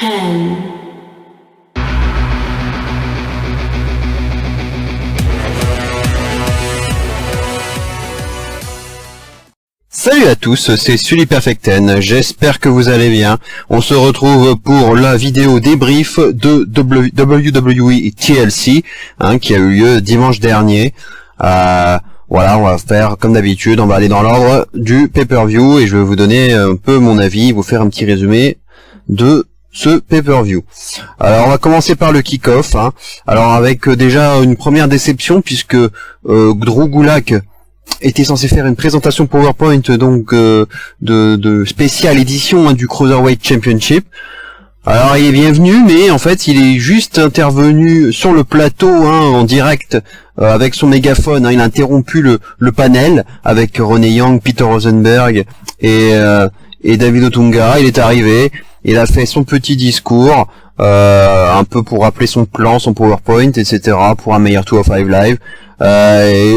10. Salut à tous, c'est Sully Perfecten, j'espère que vous allez bien. On se retrouve pour la vidéo débrief de WWE TLC, qui a eu lieu dimanche dernier. Voilà, on va faire comme d'habitude, on va aller dans l'ordre du pay-per-view et je vais vous donner un peu mon avis, vous faire un petit résumé de ce pay-per-view. Alors on va commencer par le kick-off, alors avec déjà une première déception puisque Drew Gulak était censé faire une présentation PowerPoint donc de spéciale édition du Cruiserweight Championship. Alors il est bienvenu, mais en fait il est juste intervenu sur le plateau en direct avec son mégaphone. Il a interrompu le panel avec Renee Young, Peter Rosenberg et David Otunga. Il est arrivé, il a fait son petit discours, un peu pour rappeler son plan, son PowerPoint, etc. pour un meilleur 205 Live. Et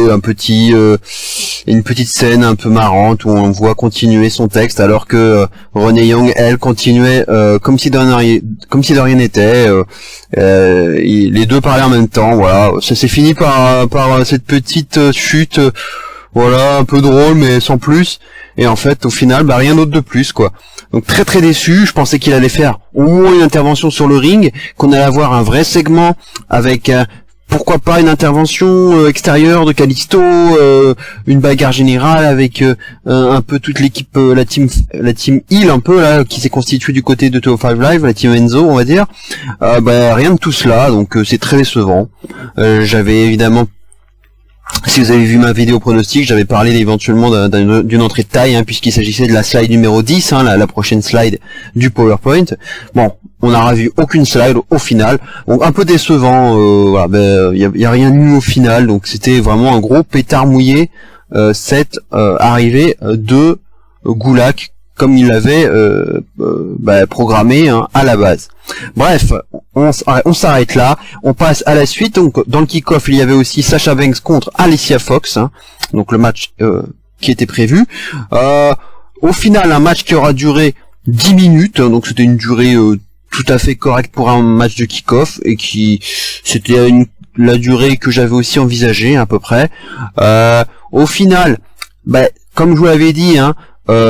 une petite scène un peu marrante où on voit continuer son texte alors que Renee Young, elle, continuait comme si de rien n'était. Les deux parlaient en même temps. Voilà, ça s'est fini par cette petite chute, voilà, un peu drôle mais sans plus. Et en fait, au final, rien d'autre de plus, quoi. Donc très très déçu. Je pensais qu'il allait faire au moins une intervention sur le ring, qu'on allait avoir un vrai segment avec pourquoi pas une intervention extérieure de Kalisto, une bagarre générale avec un peu toute l'équipe, la team Heel un peu là qui s'est constituée du côté de 205 Live, la team Enzo on va dire. Rien de tout cela, donc c'est très décevant. J'avais évidemment, si vous avez vu ma vidéo pronostic, j'avais parlé éventuellement d'une entrée de taille, puisqu'il s'agissait de la slide numéro 10, la prochaine slide du PowerPoint. Bon, on n'a vu aucune slide au final, donc un peu décevant. Y a rien eu au final, donc c'était vraiment un gros pétard mouillé cette arrivée de Gulak comme il l'avait programmé à la base. Bref, on s'arrête là, on passe à la suite. Donc dans le kick-off, il y avait aussi Sasha Banks contre Alicia Fox, donc le match qui était prévu. Au final, un match qui aura duré 10 minutes, donc c'était une durée tout à fait correcte pour un match de kick-off et c'était la durée que j'avais aussi envisagée à peu près. Au final, comme je vous l'avais dit,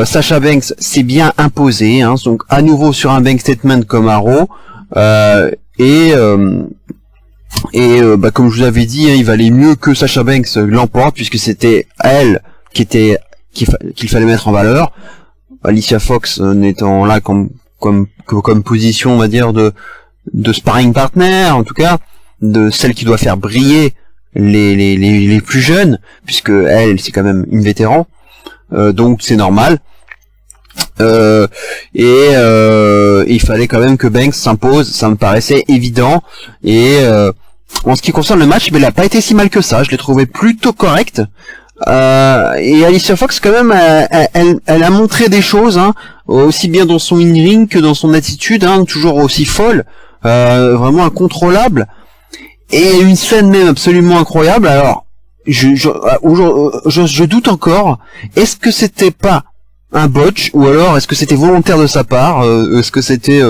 Sasha Banks s'est bien imposé, donc à nouveau sur un bank statement comme à Raw, comme je vous avais dit, il valait mieux que Sasha Banks l'emporte puisque c'était elle qu'il fallait mettre en valeur. Alicia Fox n'étant là comme position, on va dire, de sparring partner, en tout cas de celle qui doit faire briller les plus jeunes, puisque elle c'est quand même une vétéran. Donc c'est normal, il fallait quand même que Banks s'impose, ça me paraissait évident. Et en ce qui concerne le match, il a pas été si mal que ça, je l'ai trouvé plutôt correct. Et Alicia Fox quand même, elle a montré des choses, aussi bien dans son in-ring que dans son attitude, toujours aussi folle, vraiment incontrôlable, et une scène même absolument incroyable. Alors je doute encore. Est-ce que c'était pas un botch ou alors est-ce que c'était volontaire de sa part? Est-ce que c'était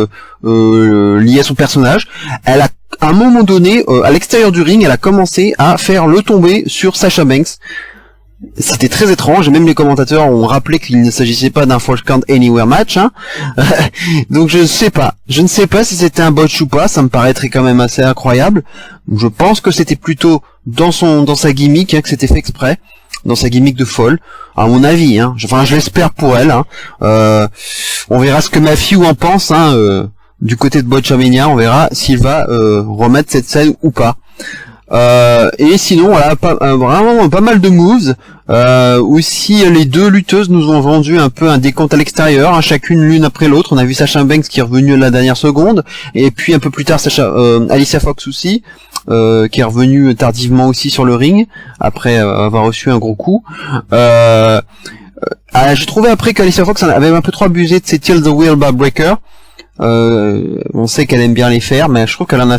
lié à son personnage? Elle a, à un moment donné, à l'extérieur du ring, elle a commencé à faire le tombé sur Sasha Banks. C'était très étrange, même les commentateurs ont rappelé qu'il ne s'agissait pas d'un Falls Count Anywhere match, donc je ne sais pas si c'était un botch ou pas, ça me paraîtrait quand même assez incroyable. Je pense que c'était plutôt dans sa gimmick, que c'était fait exprès, dans sa gimmick de folle, à mon avis, je l'espère pour elle, on verra ce que Matthew en pense, du côté de Botchamania, on verra s'il va remettre cette scène ou pas. Et sinon voilà, vraiment pas mal de moves. Aussi les deux lutteuses nous ont vendu un peu un décompte à l'extérieur, chacune l'une après l'autre. On a vu Sasha Banks qui est revenue à la dernière seconde, et puis un peu plus tard Alicia Fox aussi, qui est revenue tardivement aussi sur le ring après avoir reçu un gros coup. J'ai trouvé après qu'Alicia Fox avait un peu trop abusé de ses Till the Wheel Backbreaker. On sait qu'elle aime bien les faire, mais je trouve qu'elle en a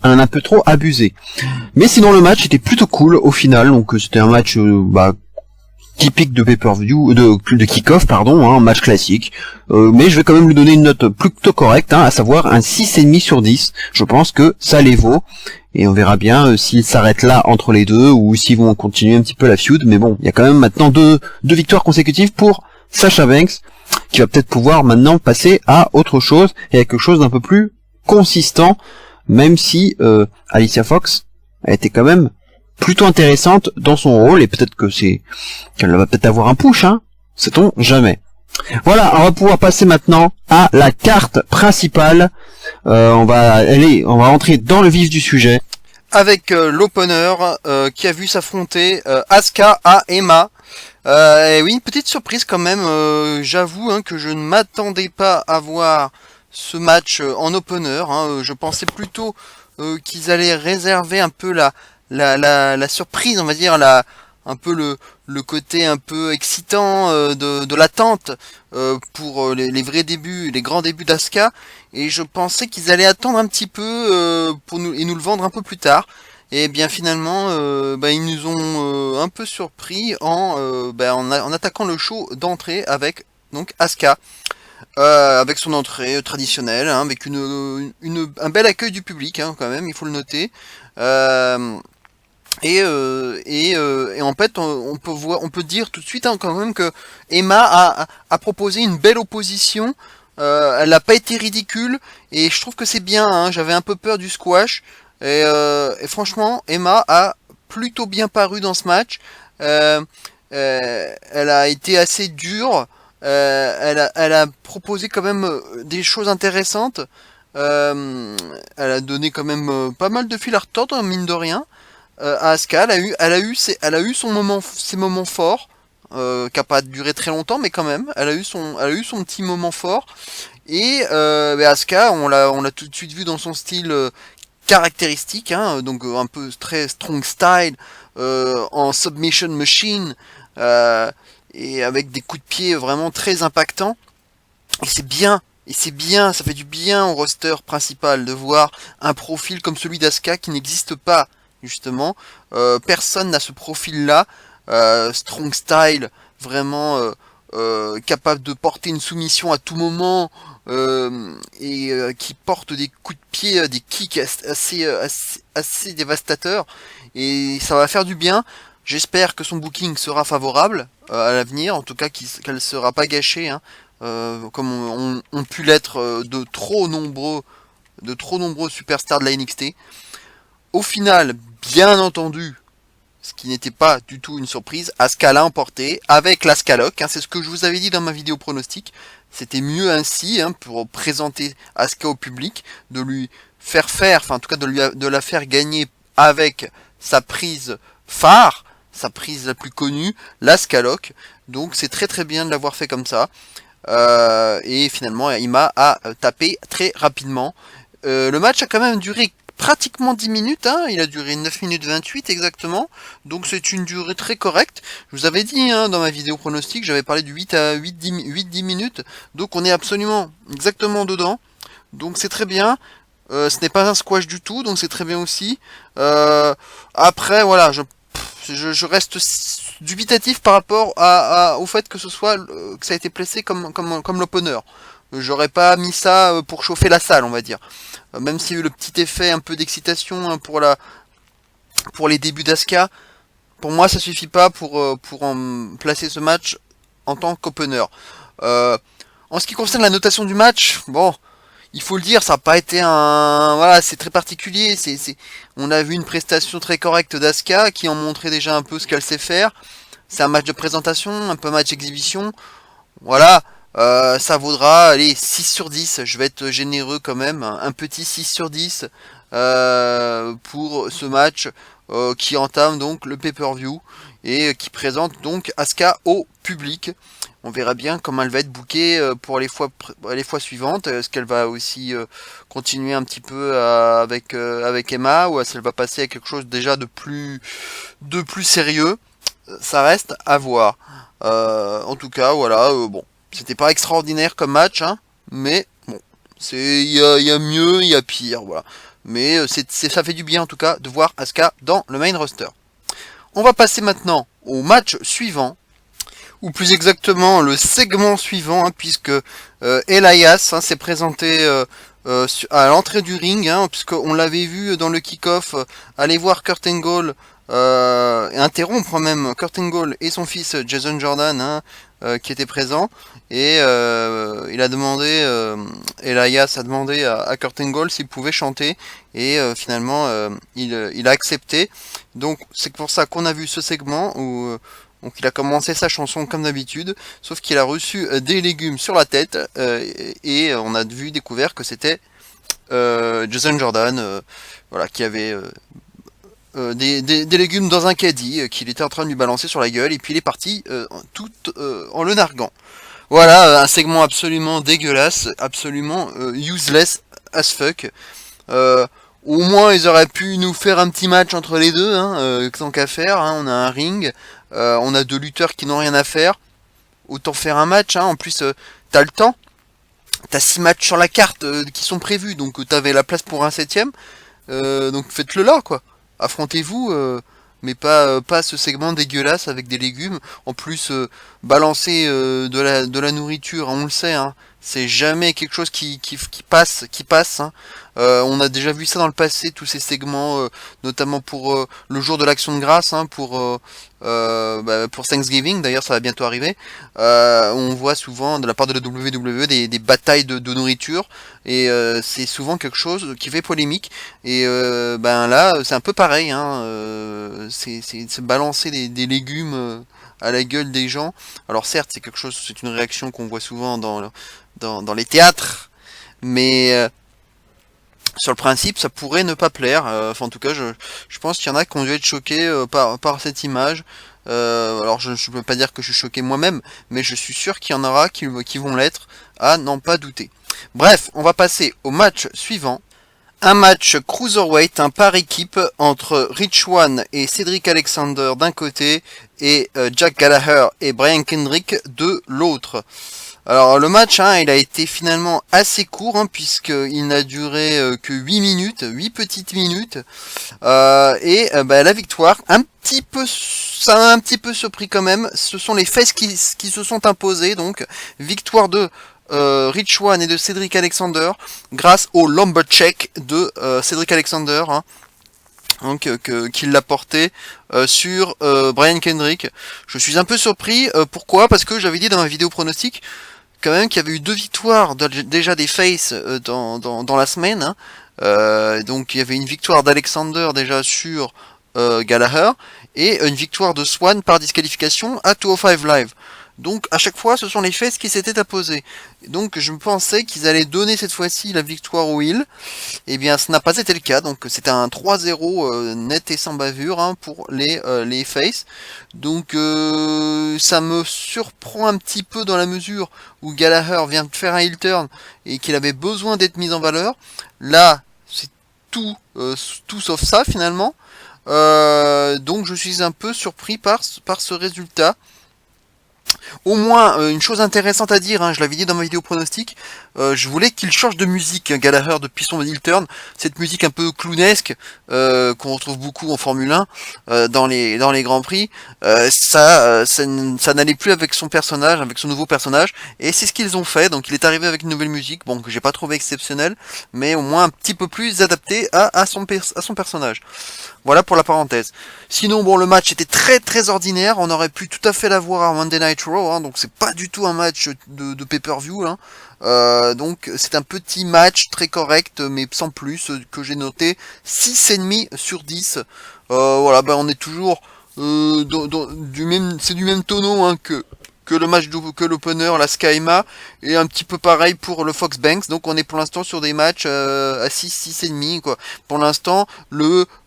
un peu trop abusé. Mais sinon le match était plutôt cool au final, donc c'était un match typique de pay-per-view, de kick-off, pardon, hein, match classique. Mais je vais quand même lui donner une note plutôt correcte, hein, à savoir un 6,5 sur 10. Je pense que ça les vaut. Et on verra bien s'ils s'arrêtent là entre les deux ou s'ils vont continuer un petit peu la feud. Mais bon, il y a quand même maintenant deux victoires consécutives pour Sasha Banks, qui va peut-être pouvoir maintenant passer à autre chose et à quelque chose d'un peu plus consistant, même si Alicia Fox a été quand même plutôt intéressante dans son rôle, et peut-être qu'elle va peut-être avoir un push, hein, sait-on jamais. Voilà, on va pouvoir passer maintenant à la carte principale. On va entrer dans le vif du sujet. Avec l'opener qui a vu s'affronter Asuka à Emma. Et oui, une petite surprise quand même, j'avoue que je ne m'attendais pas à voir ce match en opener. Je pensais plutôt qu'ils allaient réserver un peu la surprise, on va dire, un peu le côté un peu excitant de l'attente pour les vrais débuts, les grands débuts d'Asuka, et je pensais qu'ils allaient attendre un petit peu pour nous le vendre un peu plus tard. Et bien finalement, ils nous ont un peu surpris en attaquant le show d'entrée avec donc Asuka, avec son entrée traditionnelle, hein, avec un bel accueil du public, hein, quand même, il faut le noter. Et en fait, on peut dire tout de suite, hein, quand même, que Emma a proposé une belle opposition. Elle n'a pas été ridicule, et je trouve que c'est bien, hein. J'avais un peu peur du squash, et franchement, Emma a plutôt bien paru dans ce match. Elle a été assez dure. Elle a proposé quand même des choses intéressantes. Elle a donné quand même pas mal de fil à retordre, hein, mine de rien. À Asuka, elle a eu ses moments forts, qui a pas duré très longtemps, mais quand même, elle a eu son petit moment fort. Et Asuka, on l'a tout de suite vu dans son style caractéristique, hein, donc un peu très strong style, en submission machine, et avec des coups de pied vraiment très impactants. Et c'est bien, ça fait du bien au roster principal de voir un profil comme celui d'Asuka qui n'existe pas, justement. Personne n'a ce profil-là, strong style, vraiment capable de porter une soumission à tout moment, et qui porte des coups de pied, des kicks assez dévastateurs, et ça va faire du bien. J'espère que son booking sera favorable à l'avenir, en tout cas qu'elle ne sera pas gâchée, hein, comme on pu l'être de trop nombreux superstars de la NXT. Au final, bien entendu, ce qui n'était pas du tout une surprise, Asuka l'a emporté avec l'Asuka Lock, hein, c'est ce que je vous avais dit dans ma vidéo pronostic. C'était mieux ainsi, hein, pour présenter Asuka au public, de lui faire enfin en tout cas de la faire gagner avec sa prise phare, sa prise la plus connue, l'Asuka Lock. Donc c'est très très bien de l'avoir fait comme ça. Et finalement, Emma a tapé très rapidement. Le match a quand même duré pratiquement 10 minutes, hein. Il a duré 9 minutes 28 exactement, donc c'est une durée très correcte. Je vous avais dit, hein, dans ma vidéo pronostic, j'avais parlé du 8-10 minutes, donc on est absolument exactement dedans, donc c'est très bien. Ce n'est pas un squash du tout, donc c'est très bien aussi. Après, voilà, je reste dubitatif par rapport au fait que que ça a été placé comme l'opener. J'aurais pas mis ça pour chauffer la salle, on va dire. Même s'il y a eu le petit effet un peu d'excitation, hein, pour les débuts d'Asuka, pour moi ça suffit pas pour en placer ce match en tant qu'opener. En ce qui concerne la notation du match, bon, il faut le dire, ça n'a pas été voilà, c'est très particulier. On a vu une prestation très correcte d'Asuka qui en montrait déjà un peu ce qu'elle sait faire. C'est un match de présentation, un peu match exhibition. Voilà. Ça vaudra, allez, 6 sur 10, je vais être généreux quand même, un petit 6 sur 10 pour ce match qui entame donc le pay-per-view et qui présente donc Asuka au public. On verra bien comment elle va être bookée pour les fois suivantes. Est-ce qu'elle va aussi continuer un petit peu avec Emma, ou est-ce qu'elle va passer à quelque chose déjà de plus sérieux? Ça reste à voir. En tout cas, voilà, bon. C'était pas extraordinaire comme match, hein, mais bon, il y a mieux, il y a pire, voilà. Mais ça fait du bien en tout cas de voir Asuka dans le main roster. On va passer maintenant au match suivant, ou plus exactement le segment suivant, hein, puisque Elias s'est présenté à l'entrée du ring, hein, puisqu'on l'avait vu dans le kick-off aller voir Kurt Angle, et interrompre même Kurt Angle et son fils Jason Jordan, hein, qui était présent, et il a demandé, Elias a demandé à Kurt Angle s'il pouvait chanter, et finalement il a accepté. Donc c'est pour ça qu'on a vu ce segment où donc il a commencé sa chanson comme d'habitude, sauf qu'il a reçu des légumes sur la tête, et on a découvert que c'était Jason Jordan, voilà, qui avait des légumes dans un caddie, qu'il était en train de lui balancer sur la gueule, et puis il est parti tout en le narguant. Voilà, un segment absolument dégueulasse, absolument useless as fuck. Euh, Au moins ils auraient pu nous faire un petit match entre les deux, hein, tant qu'à faire, hein, on a un ring, on a deux lutteurs qui n'ont rien à faire, autant faire un match, hein. En plus t'as le temps, t'as 6 matchs sur la carte qui sont prévus, donc t'avais la place pour un septième, donc faites-le là quoi, affrontez-vous, mais pas ce segment dégueulasse avec des légumes, en plus balancer de la nourriture, hein, on le sait, hein, c'est jamais quelque chose qui passe, hein. On a déjà vu ça dans le passé, tous ces segments, notamment pour le jour de l'Action de grâce, hein, pour Thanksgiving, d'ailleurs ça va bientôt arriver. On voit souvent de la part de la WWE des batailles de nourriture, et c'est souvent quelque chose qui fait polémique. Et là c'est un peu pareil, hein, c'est balancer des légumes à la gueule des gens. Alors certes c'est une réaction qu'on voit souvent dans les théâtres, mais sur le principe, ça pourrait ne pas plaire. Enfin, en tout cas, je pense qu'il y en a qui ont dû être choqués par cette image. Alors, je ne peux pas dire que je suis choqué moi-même, mais je suis sûr qu'il y en aura qui vont l'être, à n'en pas douter. Bref, on va passer au match suivant. Un match cruiserweight, un par équipe entre Rich Swann et Cedric Alexander d'un côté, et Jack Gallagher et Brian Kendrick de l'autre. Alors le match, hein, il a été finalement assez court, hein, puisqu'il n'a duré que 8 minutes, 8 petites minutes, la victoire, ça m'a un petit peu surpris quand même, ce sont les faces qui se sont imposées, donc victoire de Rich Swann et de Cedric Alexander, grâce au lumbercheck de Cedric Alexander, hein, donc qu'il l'a porté sur Brian Kendrick. Je suis un peu surpris, pourquoi? Parce que j'avais dit dans ma vidéo pronostic quand même qu'il y avait eu 2 victoires déjà des Faces dans la semaine, hein. Donc il y avait une victoire d'Alexander déjà sur Gallagher, et une victoire de Swann par disqualification à 205 Live. Donc à chaque fois ce sont les Faces qui s'étaient imposés. Donc je pensais qu'ils allaient donner cette fois-ci la victoire au Heel. Eh bien ce n'a pas été le cas, donc c'était un 3-0 net et sans bavure, hein, pour les Faces. Donc ça me surprend un petit peu dans la mesure où Gallagher vient de faire un heel turn et qu'il avait besoin d'être mis en valeur. Là c'est tout sauf ça finalement. Donc je suis un peu surpris par ce résultat. Au moins, une chose intéressante à dire, hein, je l'avais dit dans ma vidéo pronostic, je voulais qu'il change de musique, Gallagher, depuis son heel turn, cette musique un peu clownesque, qu'on retrouve beaucoup en Formule 1, dans les Grands Prix, ça n'allait plus avec son personnage, avec son nouveau personnage, et c'est ce qu'ils ont fait, donc il est arrivé avec une nouvelle musique, bon, que j'ai pas trouvé exceptionnelle, mais au moins un petit peu plus adapté à son personnage. Voilà pour la parenthèse. Sinon, bon, le match était très très ordinaire, on aurait pu tout à fait l'avoir à Monday Night Raw, hein, donc c'est pas du tout un match de pay-per-view, hein. Donc c'est un petit match très correct, mais sans plus, que j'ai noté 6,5 sur 10. Voilà, on est toujours c'est du même tonneau, hein, que le match que l'opener, la Skyma, et un petit peu pareil pour le Fox Banks. Donc on est pour l'instant sur des matchs à 6,5 quoi. Pour l'instant,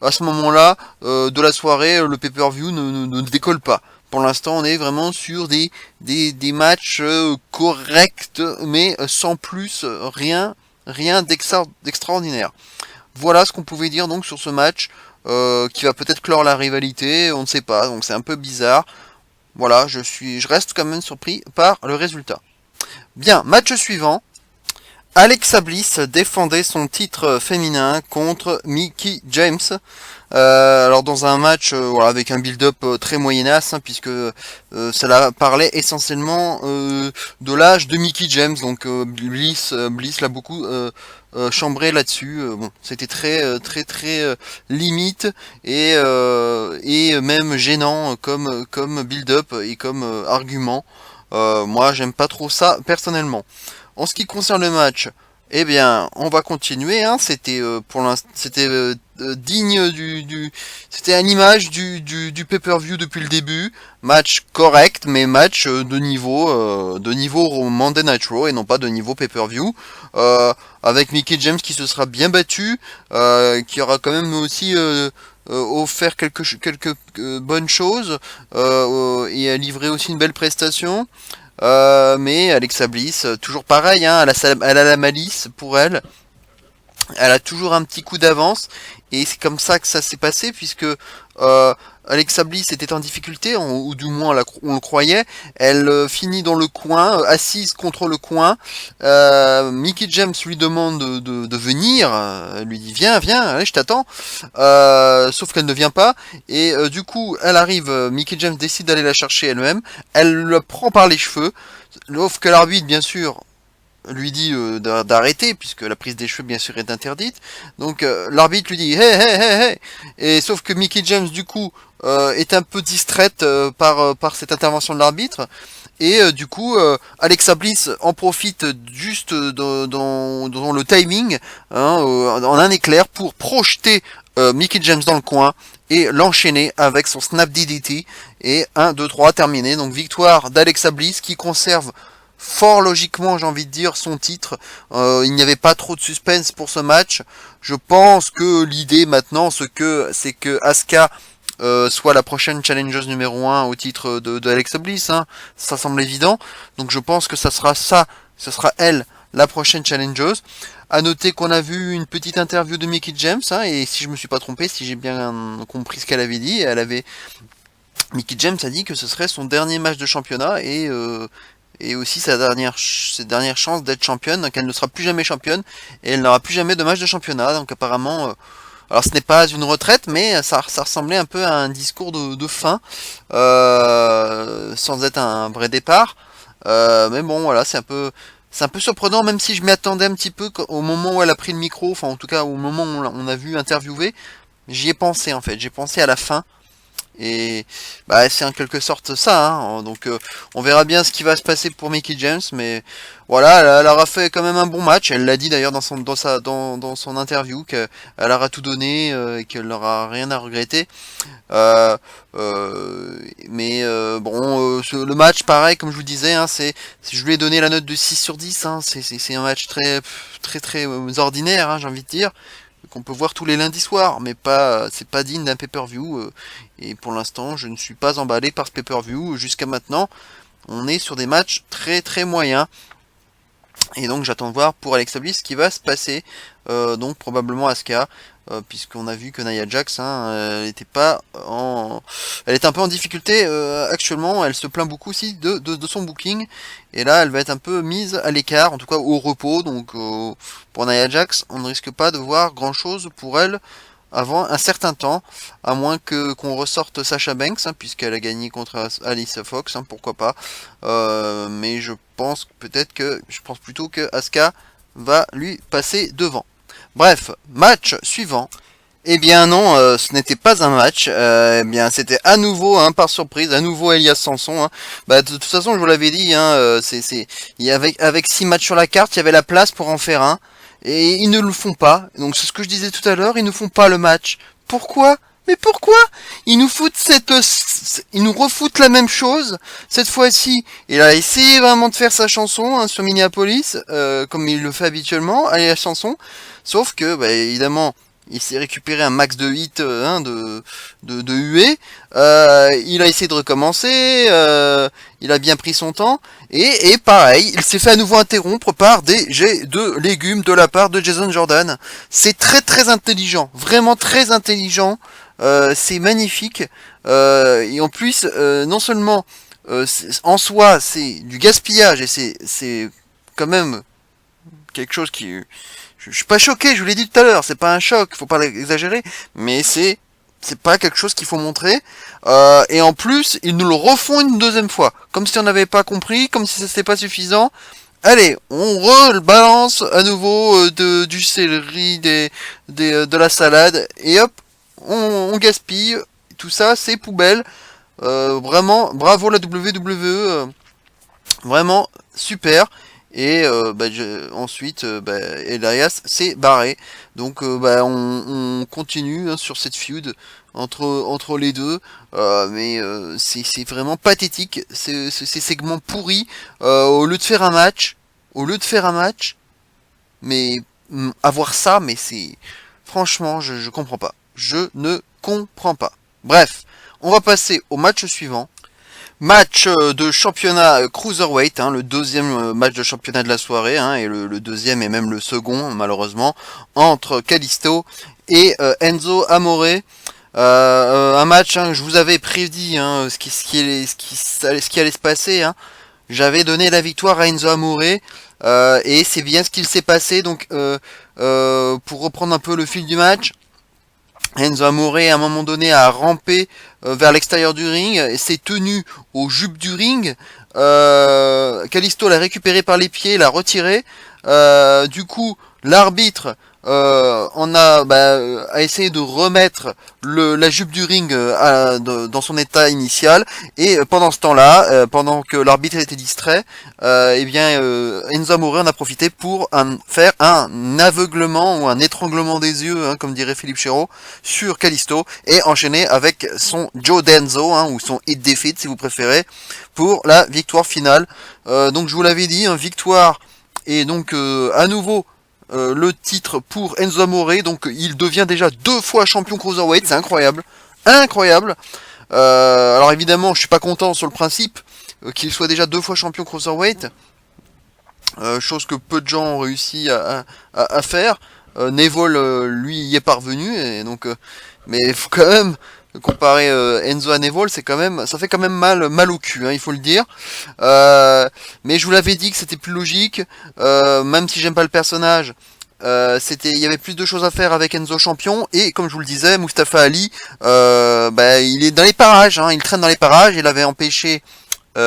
à ce moment-là de la soirée, le pay-per-view ne décolle pas. Pour l'instant, on est vraiment sur des matchs corrects, mais sans plus, rien d'extraordinaire. Voilà ce qu'on pouvait dire donc sur ce match, qui va peut-être clore la rivalité, on ne sait pas, donc c'est un peu bizarre. Voilà, je reste quand même surpris par le résultat. Bien, match suivant. Alexa Bliss défendait son titre féminin contre Mickie James. Alors dans un match voilà, avec un build-up très moyenasse, hein, puisque cela parlait essentiellement de l'âge de Mickie James. Donc Bliss l'a beaucoup chambré là-dessus. Bon, c'était très limite et même gênant comme build-up et comme argument. Moi j'aime pas trop ça personnellement. En ce qui concerne le match, eh bien, on va continuer. Hein. C'était c'était digne c'était à l'image du pay-per-view depuis le début. Match correct, mais match de niveau Monday Night Raw et non pas de niveau pay-per-view. Avec Mickie James qui se sera bien battu, qui aura quand même aussi offert quelques bonnes choses et a livré aussi une belle prestation. Mais Alexa Bliss, toujours pareil, hein, elle a la malice pour elle. Elle a toujours un petit coup d'avance et c'est comme ça que ça s'est passé puisque Alexa Bliss était en difficulté, ou du moins on le croyait. Elle finit dans le coin, assise contre le coin. Mickie James lui demande de venir. Elle lui dit viens, allez, je t'attends. Sauf qu'elle ne vient pas et du coup elle arrive. Mickie James décide d'aller la chercher elle-même. Elle le prend par les cheveux. Sauf que l'arbitre, bien sûr, lui dit d'arrêter puisque la prise des cheveux bien sûr est interdite. Donc l'arbitre lui dit hey et sauf que Mickie James du coup est un peu distraite par cette intervention de l'arbitre et du coup Alexa Bliss en profite juste dans le timing, hein, en un éclair pour projeter Mickie James dans le coin et l'enchaîner avec son snap DDT et 1, 2, 3 terminé. Donc victoire d'Alexa Bliss qui conserve fort logiquement, j'ai envie de dire, son titre. Il n'y avait pas trop de suspense pour ce match. Je pense que l'idée maintenant, c'est que Asuka soit la prochaine challengeuse numéro 1 au titre de Alexa Bliss. Hein. Ça semble évident. Donc je pense que ça sera elle, la prochaine challengeuse. À noter qu'on a vu une petite interview de Mickie James, hein, et si je me suis pas trompé, si j'ai bien compris ce qu'elle avait dit, Mickie James a dit que ce serait son dernier match de championnat et aussi ses dernières chances d'être championne, qu'elle ne sera plus jamais championne et elle n'aura plus jamais de match de championnat. Donc apparemment, alors ce n'est pas une retraite, mais ça ressemblait un peu à un discours de fin, sans être un vrai départ. Mais bon, voilà, c'est un peu surprenant, même si je m'y attendais un petit peu au moment où elle a pris le micro, enfin en tout cas au moment où on a vu interviewer, j'y ai pensé en fait, j'ai pensé à la fin. Et bah c'est en quelque sorte ça, hein. Donc on verra bien ce qui va se passer pour Mickie James, mais voilà, elle aura fait quand même un bon match. Elle l'a dit d'ailleurs dans son interview qu'elle aura tout donné et qu'elle n'aura rien à regretter. Euh, mais bon, le match, pareil, comme je vous disais, hein, je lui ai donné la note de 6 sur 10. Hein, c'est un match très ordinaire, hein, j'ai envie de dire, qu'on peut voir tous les lundis soirs, mais c'est pas digne d'un pay-per-view. Et pour l'instant, je ne suis pas emballé par ce pay-per-view. Jusqu'à maintenant, on est sur des matchs très moyens. Et donc j'attends de voir pour Alexa Bliss ce qui va se passer. Donc probablement Asuka, puisqu'on a vu que Nia Jax, hein, elle est un peu en difficulté actuellement. Elle se plaint beaucoup aussi de son booking. Et là, elle va être un peu mise à l'écart, en tout cas au repos. Donc pour Nia Jax, on ne risque pas de voir grand chose pour elle avant un certain temps, à moins qu'on ressorte Sasha Banks, hein, puisqu'elle a gagné contre Alicia Fox, hein, pourquoi pas. Mais je pense plutôt que Asuka va lui passer devant. Bref, match suivant. Eh bien non, ce n'était pas un match. Eh bien, c'était à nouveau, hein, par surprise, à nouveau Elias Samson. Hein. Bah, de toute façon, je vous l'avais dit, hein, avec 6 matchs sur la carte, il y avait la place pour en faire un. Et ils ne le font pas. Donc c'est ce que je disais tout à l'heure, ils ne font pas le match. Pourquoi? Mais pourquoi? Ils nous refoutent la même chose. Cette fois-ci, il a essayé vraiment de faire sa chanson, hein, sur Minneapolis, comme il le fait habituellement, aller la chanson. Sauf que, bah, évidemment, il s'est récupéré un max de hits, hein, de huée. Il a essayé de recommencer. Il a bien pris son temps. Et pareil, il s'est fait à nouveau interrompre par des jets de légumes de la part de Jason Jordan. C'est très intelligent. Vraiment très intelligent. C'est magnifique. Et en plus, non seulement en soi, c'est du gaspillage. Et c'est quand même quelque chose qui... Je suis pas choqué, je vous l'ai dit tout à l'heure, c'est pas un choc, faut pas exagérer, mais c'est pas quelque chose qu'il faut montrer. Et en plus, ils nous le refont une deuxième fois, comme si on n'avait pas compris, comme si c'était pas suffisant. Allez, on rebalance à nouveau du céleri, de la salade, et hop, on gaspille. Tout ça, c'est poubelle. Vraiment, bravo la WWE, vraiment super. Et ensuite, Elias s'est barré. Donc, on continue hein, sur cette feud entre les deux. Mais c'est vraiment pathétique. Ces segments pourris. Au lieu de faire un match, mais avoir ça, mais c'est franchement, je comprends pas. Je ne comprends pas. Bref, on va passer au match suivant. Match de championnat Cruiserweight, hein, le deuxième match de championnat de la soirée, hein, et le deuxième et même le second, malheureusement, entre Kalisto et Enzo Amore. Un match, hein, je vous avais prédit hein, ce qui allait se passer. Hein. J'avais donné la victoire à Enzo Amore, et c'est bien ce qu'il s'est passé. Donc, pour reprendre un peu le fil du match, Enzo Amore, à un moment donné, a rampé vers l'extérieur du ring et s'est tenu aux jupes du ring. Kalisto l'a récupéré par les pieds, l'a retiré. Du coup, l'arbitre a essayé de remettre la jupe du ring dans son état initial. Et pendant ce temps-là, pendant que l'arbitre était distrait, Enzo Amore en a profité pour faire un aveuglement ou un étranglement des yeux, hein, comme dirait Philippe Chéreau, sur Kalisto et enchaîner avec son Joe Denzo, hein, ou son Hit Defeat si vous préférez, pour la victoire finale. Donc je vous l'avais dit, hein, victoire et donc à nouveau le titre pour Enzo Amore. Donc il devient déjà 2 fois champion Cruiserweight, c'est incroyable, incroyable. Alors évidemment je suis pas content sur le principe qu'il soit déjà 2 fois champion Cruiserweight, chose que peu de gens ont réussi à faire. Neville lui y est parvenu, et donc mais il faut quand même comparer Enzo à Neville, c'est quand même, ça fait quand même mal au cul, hein, il faut le dire. Mais je vous l'avais dit que c'était plus logique, même si j'aime pas le personnage. Il y avait plus de choses à faire avec Enzo champion, et comme je vous le disais, Mustafa Ali, il est dans les parages, hein, il traîne dans les parages. Il avait empêché, il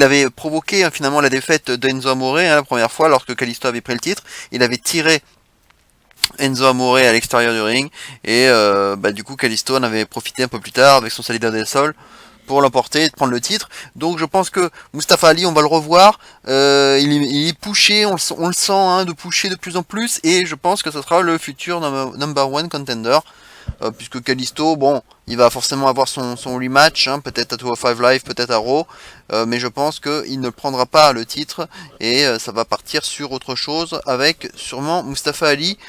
avait provoqué hein, finalement la défaite d'Enzo Amore hein, la première fois lorsque Kalisto avait pris le titre. Il avait tiré Enzo Amore à l'extérieur du ring, et du coup Kalisto en avait profité un peu plus tard avec son Salida del Sol pour l'emporter et de prendre le titre. Donc je pense que Mustafa Ali, on va le revoir, il est pushé, on le sent hein, de pusher de plus en plus, et je pense que ce sera le futur number one contender, puisque Kalisto, bon, il va forcément avoir son rematch, hein, peut-être à 205 Live, peut-être à Raw, mais je pense qu'il ne prendra pas le titre, et ça va partir sur autre chose avec sûrement Mustafa Ali,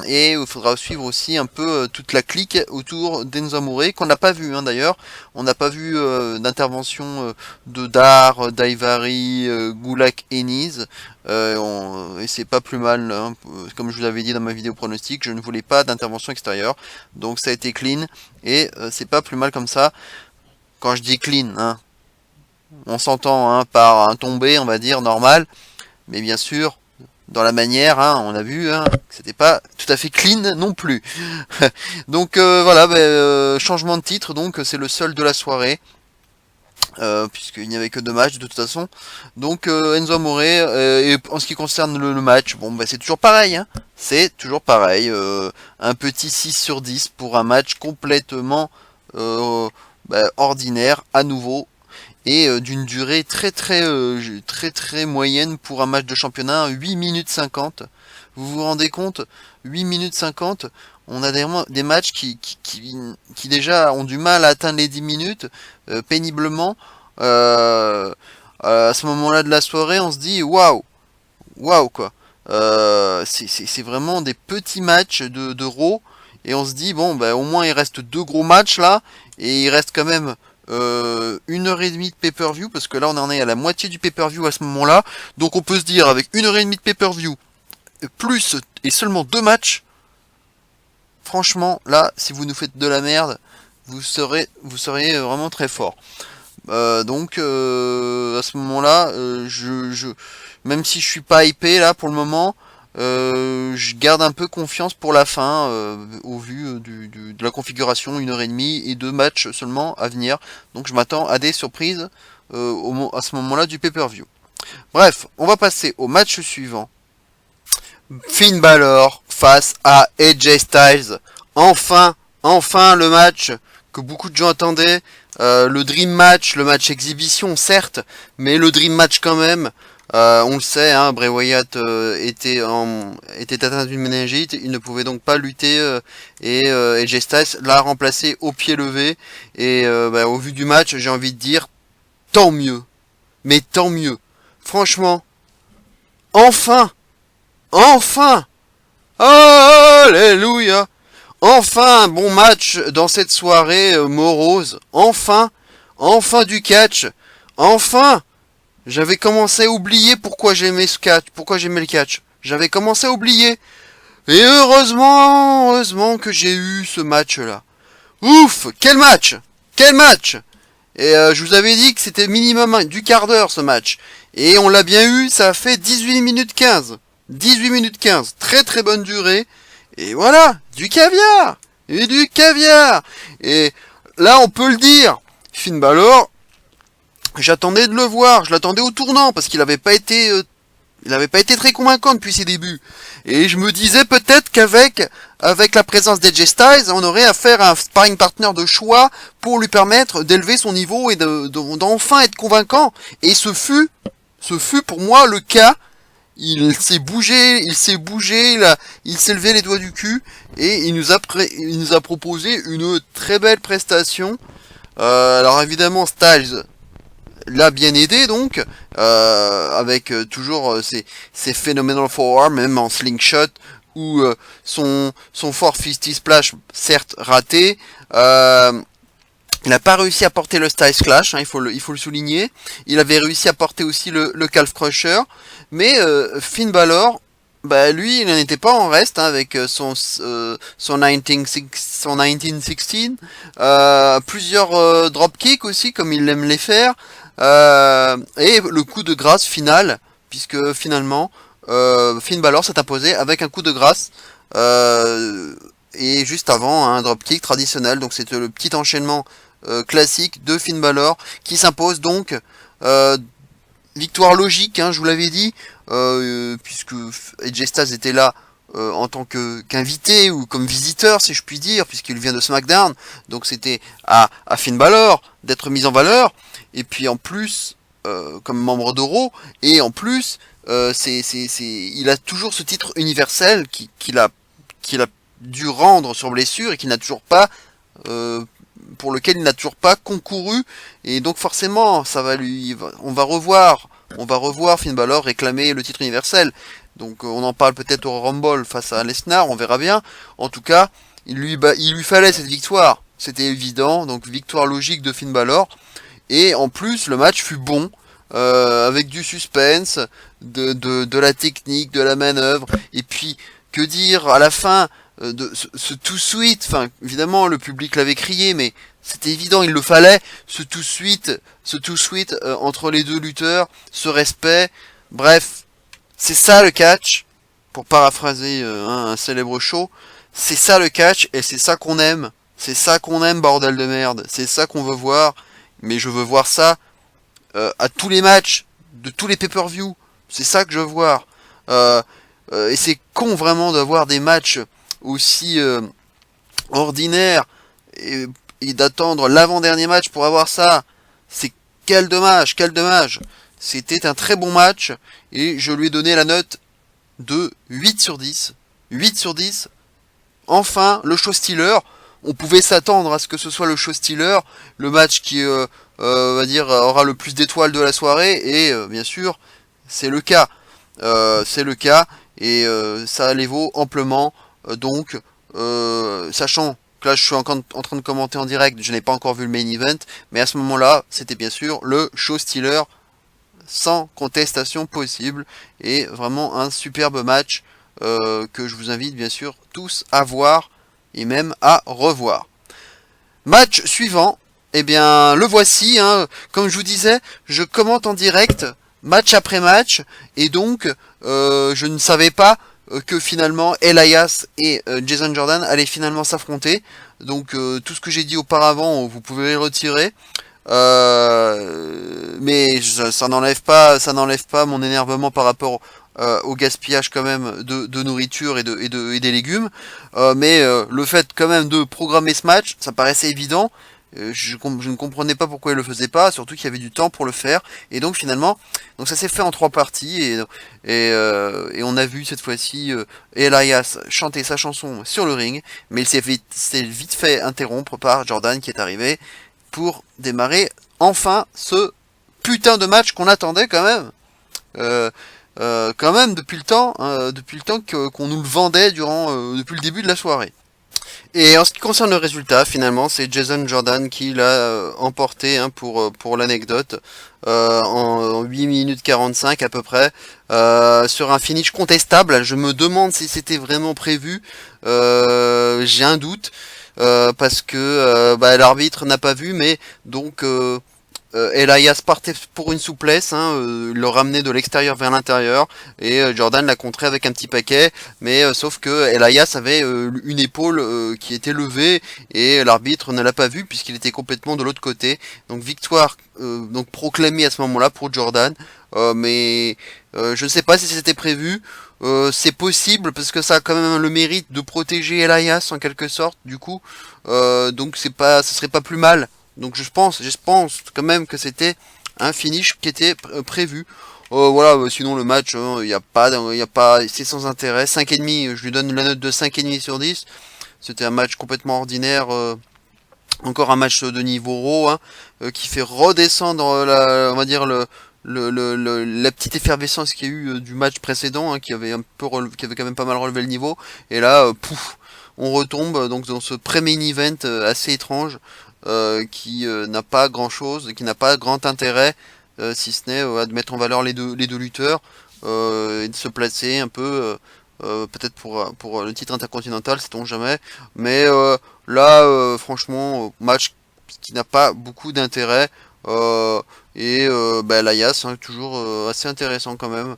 et il faudra suivre aussi un peu toute la clique autour d'Enzo Amore, qu'on n'a pas vu hein, d'ailleurs. On n'a pas vu d'intervention de Dar, Daivari, Gulak et Niz, et c'est pas plus mal, hein, comme je vous avais dit dans ma vidéo pronostic, je ne voulais pas d'intervention extérieure, donc ça a été clean, et c'est pas plus mal comme ça. Quand je dis clean, hein, on s'entend hein, par un tombé, on va dire, normal, mais bien sûr, dans la manière, hein, on a vu hein, que c'était pas tout à fait clean non plus. Donc voilà, changement de titre, donc c'est le seul de la soirée, puisqu'il n'y avait que 2 matchs de toute façon. Donc Enzo Amore, et en ce qui concerne le match, bon c'est toujours pareil, hein, c'est toujours pareil, un petit 6/10 pour un match complètement ordinaire à nouveau, et d'une durée très moyenne pour un match de championnat, 8 minutes 50. Vous vous rendez compte, 8 minutes 50, on a des matchs qui déjà ont du mal à atteindre les 10 minutes, péniblement. À ce moment-là de la soirée, on se dit waouh quoi. C'est vraiment des petits matchs de Raw, et on se dit bon au moins il reste 2 gros matchs là, et il reste quand même 1h30 de pay-per-view, parce que là on en est à la moitié du pay-per-view à ce moment-là. Donc on peut se dire, avec 1h30 de pay-per-view plus et seulement 2 matchs, franchement là si vous nous faites de la merde, vous seriez vraiment très fort. Donc à ce moment-là, même si je suis pas hypé là pour le moment, je garde un peu confiance pour la fin, au vu de la configuration 1h30 et 2 matchs seulement à venir. Donc je m'attends à des surprises à ce moment-là du pay-per-view. Bref, on va passer au match suivant. Finn Balor face à AJ Styles. Enfin le match que beaucoup de gens attendaient. Le Dream Match, le match exhibition certes, mais le Dream Match quand même. On le sait, hein, Bray Wyatt était atteint d'une méningite, il ne pouvait donc pas lutter et AJ Styles l'a remplacé au pied levé. Et au vu du match, j'ai envie de dire tant mieux, mais tant mieux. Franchement, enfin, alléluia. Enfin un bon match dans cette soirée morose. Enfin du catch. Enfin, j'avais commencé à oublier pourquoi j'aimais ce catch, pourquoi j'aimais le catch. J'avais commencé à oublier. Et heureusement que j'ai eu ce match-là. Ouf, quel match. Et je vous avais dit que c'était minimum du quart d'heure ce match. Et on l'a bien eu, ça a fait 18 minutes 15. 18 minutes 15, très très bonne durée. Et voilà, du caviar. Et là, on peut le dire, Finn Balor, j'attendais de le voir, je l'attendais au tournant, parce qu'il n'avait pas été très convaincant depuis ses débuts. Et je me disais peut-être qu'avec la présence d'AJ Styles, on aurait affaire à un sparring partner de choix pour lui permettre d'élever son niveau et d'enfin être convaincant. Et ce fut pour moi le cas. Il s'est bougé, il s'est levé les doigts du cul et il nous a proposé une très belle prestation. Alors évidemment Styles l'a bien aidé donc, avec toujours ses phenomenal forearms, même en slingshot, ou son 450 splash, certes raté. Il n'a pas réussi à porter le Styles Clash, hein, il faut le souligner. Il avait réussi à porter aussi le Calf Crusher. Mais Finn Balor, lui, il n'en était pas en reste, hein, avec son 1916. Plusieurs dropkicks aussi, comme il aime les faire. Et le coup de grâce final, puisque finalement, Finn Balor s'est imposé avec un coup de grâce. Et juste avant, un dropkick traditionnel. Donc c'était le petit enchaînement classique de Finn Balor qui s'impose donc, victoire logique, hein, je vous l'avais dit, puisque AJ Styles était là en tant qu'invité ou comme visiteur, si je puis dire, puisqu'il vient de SmackDown. Donc c'était à Finn Balor d'être mis en valeur. Et puis en plus, comme membre de Raw, et en plus, il a toujours ce titre universel qu'il a dû rendre sur blessure et qu'il n'a toujours pas, pour lequel il n'a toujours pas concouru. Et donc forcément, on va revoir Finn Balor réclamer le titre universel. Donc on en parle peut-être au Rumble face à Lesnar, on verra bien. En tout cas, il lui fallait cette victoire, c'était évident. Donc victoire logique de Finn Balor. Et en plus, le match fut bon, avec du suspense, de la technique, de la manœuvre. Et puis, que dire à la fin de ce tout suite, enfin évidemment le public l'avait crié, mais c'était évident, il le fallait, ce tout suite entre les deux lutteurs, ce respect, bref, c'est ça le catch, pour paraphraser un célèbre show, c'est ça le catch, et c'est ça qu'on aime, bordel de merde, c'est ça qu'on veut voir, mais je veux voir ça à tous les matchs, de tous les pay-per-view, c'est ça que je veux voir, et c'est con vraiment d'avoir des matchs aussi ordinaires et d'attendre l'avant-dernier match pour avoir ça. C'est quel dommage. C'était un très bon match et je lui ai donné la note de 8 sur 10. 8 sur 10. Enfin, le show stealer. On pouvait s'attendre à ce que ce soit le show stealer, le match qui on va dire aura le plus d'étoiles de la soirée, et bien sûr, c'est le cas. Et ça les vaut amplement. Donc, sachant que là je suis encore en train de commenter en direct, je n'ai pas encore vu le main event, mais à ce moment-là, c'était bien sûr le show stealer sans contestation possible, et vraiment un superbe match que je vous invite bien sûr tous à voir et même à revoir. Match suivant, eh bien le voici, hein. Comme je vous disais, je commente en direct match après match, et donc je ne savais pas que finalement Elias et Jason Jordan allaient finalement s'affronter. Donc tout ce que j'ai dit auparavant, vous pouvez le retirer. Mais ça n'enlève pas mon énervement par rapport au gaspillage quand même de nourriture et des légumes. Mais le fait quand même de programmer ce match, ça paraissait évident. Je ne comprenais pas pourquoi il le faisait pas, surtout qu'il y avait du temps pour le faire. Et donc finalement, donc ça s'est fait en 3 parties et on a vu cette fois-ci Elias chanter sa chanson sur le ring, mais il s'est vite fait interrompre par Jordan qui est arrivé pour démarrer enfin ce putain de match qu'on attendait quand même. Quand même depuis le temps qu'on nous le vendait depuis le début de la soirée. Et en ce qui concerne le résultat, finalement, c'est Jason Jordan qui l'a emporté pour l'anecdote en 8 minutes 45 à peu près, sur un finish contestable. Je me demande si c'était vraiment prévu, j'ai un doute, parce que l'arbitre n'a pas vu, mais donc Elias partait pour une souplesse, le ramenait de l'extérieur vers l'intérieur, et Jordan l'a contré avec un petit paquet, mais sauf que Elias avait une épaule qui était levée, et l'arbitre ne l'a pas vu puisqu'il était complètement de l'autre côté. Donc victoire donc proclamée à ce moment-là pour Jordan, mais je ne sais pas si c'était prévu. C'est possible parce que ça a quand même le mérite de protéger Elias en quelque sorte, du coup, donc ce serait pas plus mal. Donc je pense quand même que c'était un finish qui était prévu. Voilà, sinon le match, il y a pas, c'est sans intérêt. 5,5, je lui donne la note de 5,5 sur 10. C'était un match complètement ordinaire, encore un match de niveau raw, qui fait redescendre on va dire la petite effervescence qu'il y a eu du match précédent, qui avait qui avait quand même pas mal relevé le niveau. Et là, pouf, on retombe donc dans ce pré-main event assez étrange. Qui n'a pas grand chose, qui n'a pas grand intérêt, si ce n'est de mettre en valeur les deux lutteurs, et de se placer un peu, peut-être pour le titre intercontinental, sait-on jamais. Mais là, franchement, match qui n'a pas beaucoup d'intérêt, et Elias, toujours assez intéressant quand même.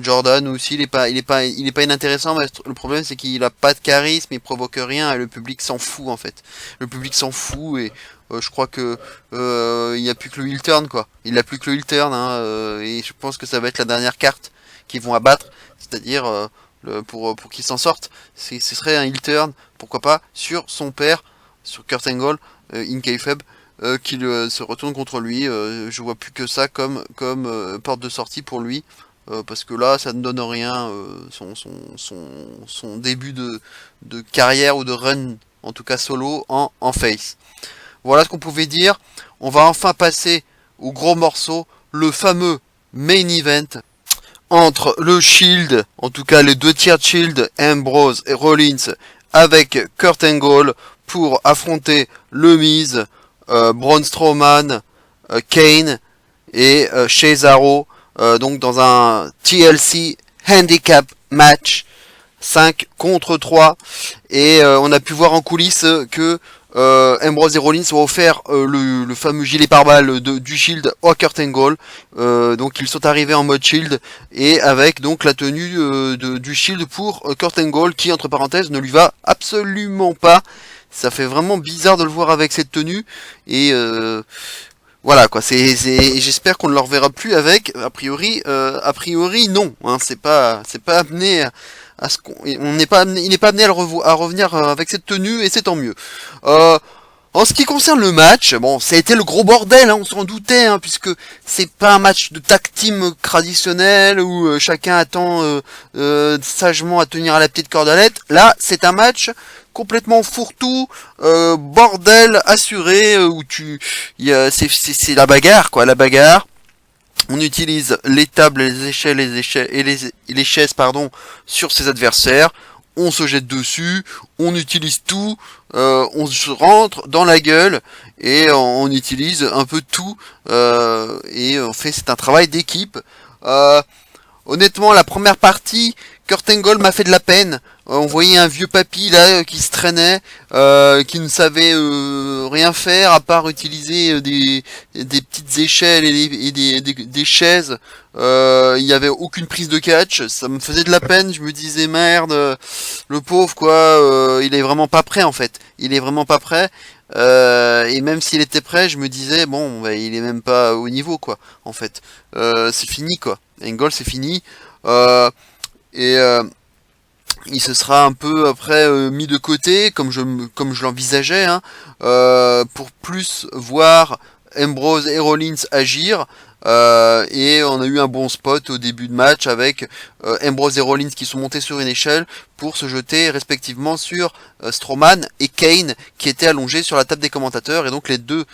Jordan aussi, il est pas inintéressant, mais le problème c'est qu'il a pas de charisme, il provoque rien et le public s'en fout en fait. Le public s'en fout et je crois que il n'y a plus que le heel turn quoi. Il n'a plus que le heel turn, et je pense que ça va être la dernière carte qu'ils vont abattre, c'est-à-dire pour qu'il s'en sorte, ce serait un heel turn, pourquoi pas, sur son père, sur Kurt Angle, in kayfabe, qu'il se retourne contre lui. Je vois plus que ça comme porte de sortie pour lui. Parce que là, ça ne donne rien, son début de carrière ou de run, en tout cas solo, en face. Voilà ce qu'on pouvait dire. On va enfin passer au gros morceau, le fameux main event entre le Shield, en tout cas les 2 tiers de Shield, Ambrose et Rollins, avec Kurt Angle pour affronter le Miz, Braun Strowman, Kane et Cesaro. Donc dans un TLC handicap match 5 contre 3, et on a pu voir en coulisses que Ambrose et Rollins ont offert le fameux gilet pare-balles du Shield au Kurt Angle. Donc ils sont arrivés en mode Shield et avec donc la tenue du Shield pour Kurt Angle, qui entre parenthèses ne lui va absolument pas. Ça fait vraiment bizarre de le voir avec cette tenue, et voilà quoi, j'espère qu'on ne le reverra plus avec. A priori non, c'est pas amené à ce qu'on, il n'est pas amené à revenir avec cette tenue, et c'est tant mieux. En ce qui concerne le match, bon, ça a été le gros bordel, on s'en doutait, puisque c'est pas un match de tag team traditionnel où chacun attend sagement à tenir à la petite cordelette. Là, c'est un match complètement fourre-tout, bordel assuré, où c'est la bagarre, quoi, la bagarre. On utilise les tables, les échelles, et les chaises, sur ses adversaires. On se jette dessus, on utilise tout, on se rentre dans la gueule, et on utilise un peu tout, et c'est un travail d'équipe. Honnêtement, la première partie, Kurt Angle m'a fait de la peine. On voyait un vieux papy là qui se traînait, qui ne savait rien faire à part utiliser des petites échelles et des chaises. Il n'y avait aucune prise de catch, ça me faisait de la peine. Je me disais merde, le pauvre quoi, il est vraiment pas prêt en fait. Il est vraiment pas prêt. Et même s'il était prêt, je me disais bon, bah, il est même pas au niveau quoi. En fait, c'est fini quoi. Engel c'est fini. Euh, et il se sera un peu après mis de côté, comme je l'envisageais, hein, pour plus voir Ambrose et Rollins agir. Et on a eu un bon spot au début de match avec Ambrose et Rollins qui sont montés sur une échelle pour se jeter respectivement sur Strowman et Kane qui étaient allongés sur la table des commentateurs. Et donc les deux,